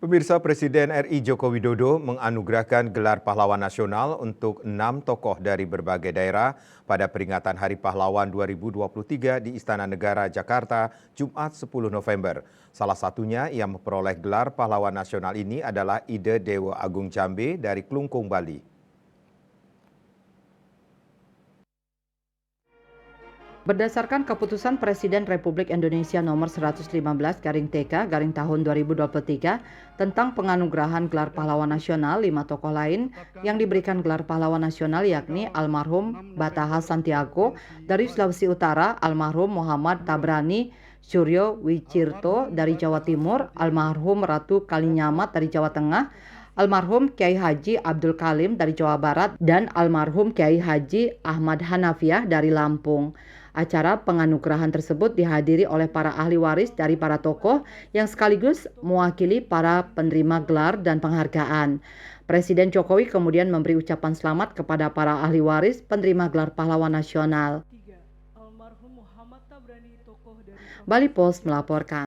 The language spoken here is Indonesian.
Pemirsa, Presiden RI Joko Widodo menganugerahkan gelar pahlawan nasional untuk 6 tokoh dari berbagai daerah pada peringatan Hari Pahlawan 2023 di Istana Negara, Jakarta, Jumat 10 November. Salah satunya yang memperoleh gelar pahlawan nasional ini adalah Ide Dewa Agung Jambe dari Klungkung, Bali. Berdasarkan keputusan Presiden Republik Indonesia nomor 115/TK/tahun 2023 tentang penganugerahan gelar pahlawan nasional 5 tokoh lain yang diberikan gelar pahlawan nasional yakni almarhum Bataha Santiago dari Sulawesi Utara, almarhum Muhammad Tabrani Suryo Wicirto dari Jawa Timur, almarhum Ratu Kalinyamat dari Jawa Tengah, almarhum Kiai Haji Abdul Kalim dari Jawa Barat, dan almarhum Kiai Haji Ahmad Hanafiah dari Lampung. Acara penganugerahan tersebut dihadiri oleh para ahli waris dari para tokoh yang sekaligus mewakili para penerima gelar dan penghargaan. Presiden Jokowi kemudian memberi ucapan selamat kepada para ahli waris penerima gelar pahlawan nasional. Bali Post melaporkan.